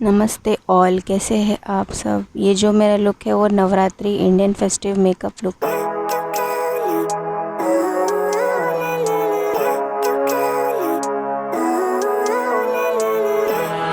नमस्ते ऑल, कैसे हैं आप सब। ये जो मेरा लुक है वो Navratri Indian festive makeup look.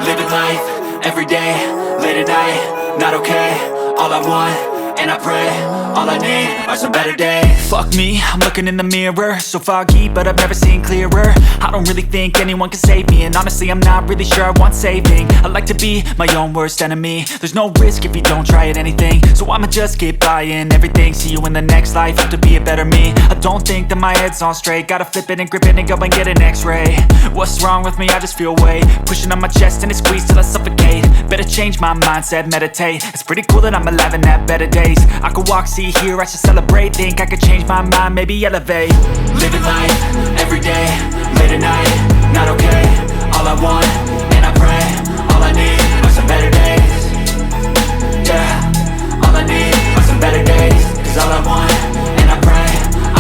Living life, every day, late at night, not okay. All I want, and I pray, all I need are some better days. Fuck me, I'm looking in the mirror, so foggy, but I've never seen clearer. I don't really think anyone can save me, and honestly I'm not really sure I want saving. I like to be my own worst enemy. There's no risk if you don't try at anything, so I'ma just keep buying everything. See you in the next life, have to be a better me. I don't think that my head's on straight, gotta flip it and grip it and go and get an x-ray. What's wrong with me? I just feel weight pushing on my chest and it squeezes till I suffocate. Better change my mindset, meditate. It's pretty cool that I'm alive and have better days. I could walk, see, hear, I should celebrate. Think I could change my mind, maybe elevate. Living life, every day, late at night, not okay. All I want, and I pray, all I need are some better days. Yeah, all I need are some better days. Cause all I want, and I pray,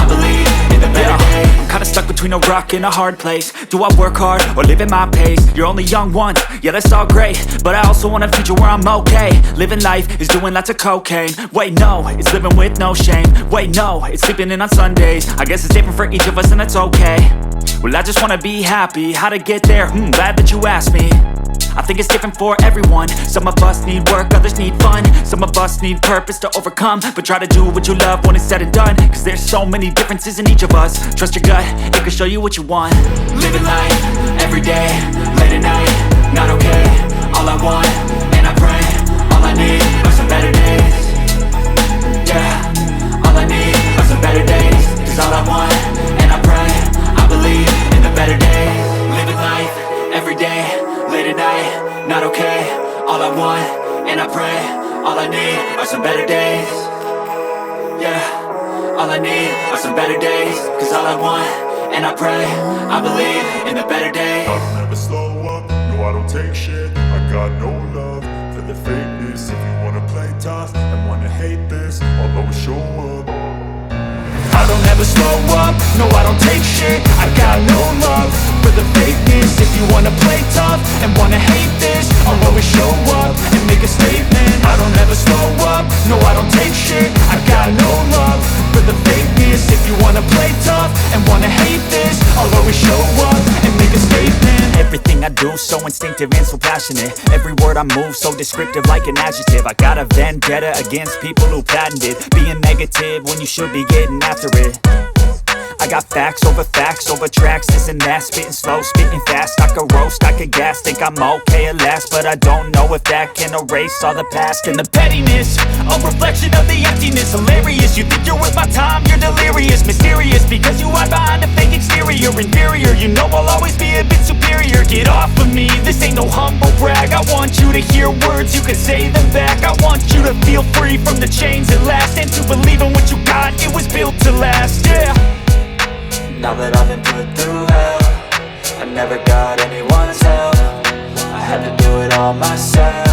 I believe in the better days. I'm kinda stuck between a rock and a hard place. Do I work hard or live at my pace? You're only young once, yeah that's all great, but I also want a future where I'm okay. Living life is doing lots of cocaine. Wait no, it's living with no shame. Wait no, it's sleeping in on Sundays. I guess it's different for each of us and that's okay. Well I just wanna be happy, how to get there? Glad that you asked me. I think it's different for everyone. Some of us need work, others need fun. Some of us need purpose to overcome. But try to do what you love when it's said and done. Cause there's so many differences in each of us. Trust your gut, it can show you what you want. Living life, every day, late at night, not okay. All I want, and I pray, all I need are some better days. Yeah, all I need are some better days. Cause all I want, and I pray, I believe in the better days. Living life, every day, late at night, not okay. All I want, and I pray, all I need are some better days. Yeah, all I need are some better days. Cause all I want, and I pray, I believe in the better days. I don't ever slow up, no I don't take shit. I got no love for the fakeness. If you wanna play tough and wanna hate this, I'll always show up. I don't ever slow up, no I don't take shit. I got no love for the fakeness. If you wanna play tough and wanna hate this, I'll always show up and make a statement. I don't ever slow up, no I don't take shit. I got no love for the fakeness. If you wanna play tough and wanna hate this, I'll always show up and make a statement. Everything I do so instinctive and so passionate. Every word I move so descriptive like an adjective. I got a vendetta against people who patented being negative when you should be getting after it. I got facts over tracks, this and that. Spitting slow, spitting fast. I could roast, I could gas. Think I'm okay at last, but I don't know if that can erase all the past. And the pettiness, a reflection of the emptiness. Hilarious, you think you're worth my time, you're delirious. Mysterious, because you hide behind a fake exterior. Inferior, you know I'll always be a bit superior. Get off of me, this ain't no humble brag. I want you to hear words, you can say them back. I want you to feel free from the chains at last, and to believe in what you got, it was built to last, yeah. Now that I've been put through hell, I never got anyone's help. I had to do it all myself.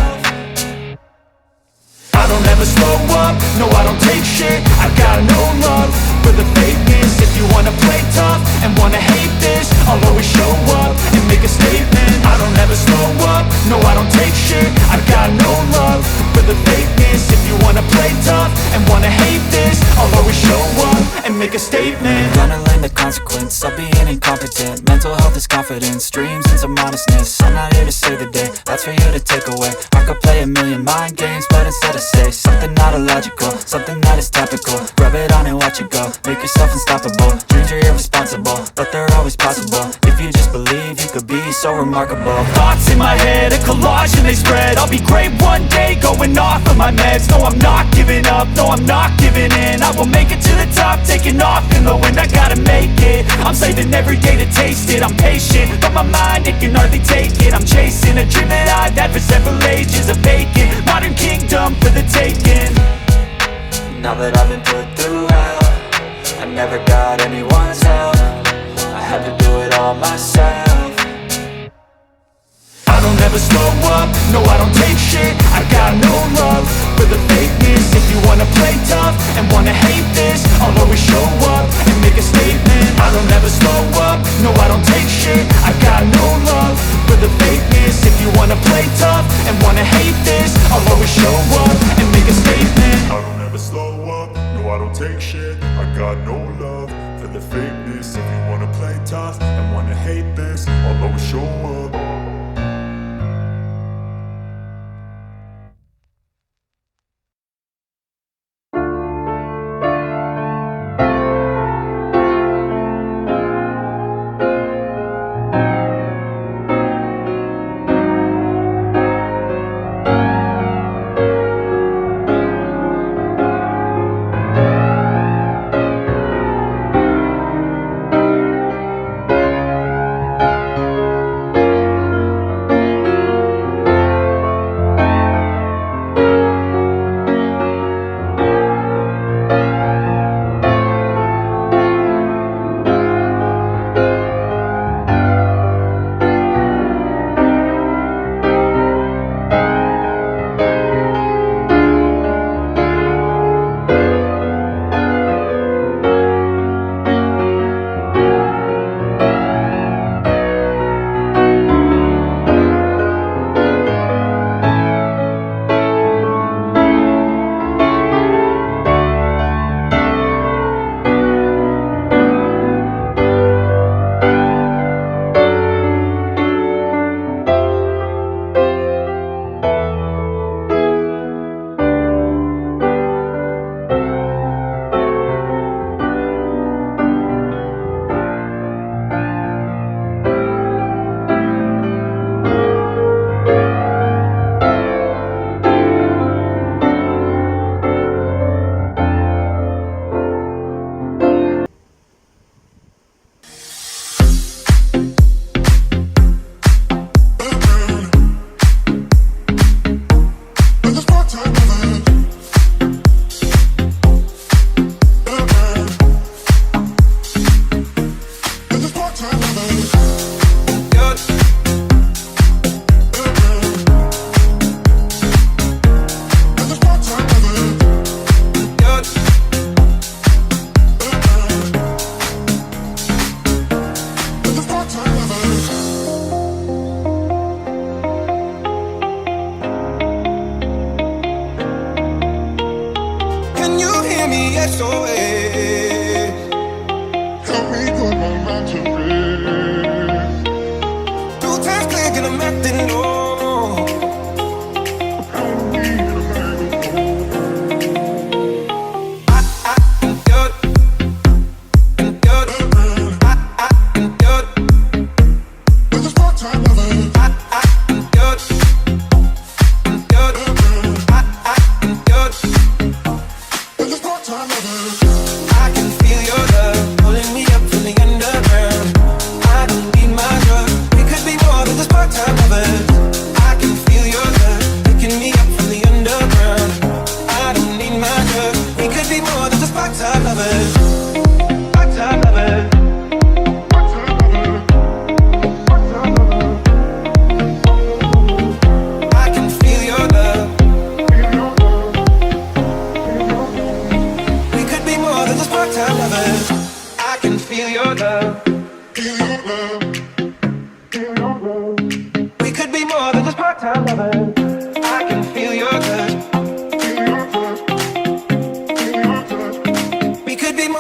I don't ever slow up, no I don't take shit. I got no love for the fakeness. If you wanna play tough and wanna hate this, I'll always show up and make a statement. I don't ever slow up, no I don't take shit. I got no love for the fakeness. If you wanna play tough and wanna hate this, I'll always show up and make a statement. Gonna learn the consequence of being incompetent. Mental health is confidence, dreams and some modestness. I'm not here to save the day, that's for you to take away. I could play a million mind games, but instead I say something not illogical, something that is topical. Rub it on and watch it go, make yourself unstoppable. Dreams are irresponsible, but they're always possible. If you just believe, you could be so remarkable. Thoughts in my head, a collage and they spread. I'll be great one day, going off of my meds. No I'm not giving up, no I'm not giving in. I will make it to the top, taking off in the wind. I gotta make it, I'm saving every day to taste it. I'm patient, but my mind, it can hardly take it. I'm chasing a dream that I've had for several ages. A vacant, modern kingdom for the taking. Now that I've been put through hell, I never got anyone's help. I had to do it all myself. I don't ever slow up, no I don't take shit. I got no love for the fakeness. If you wanna play tough and wanna hate this, I'll always show up and make a statement. I don't ever slow up, no I don't take shit. tough and wanna hate this, I'll always show up.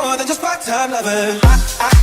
more than just part-time lovers.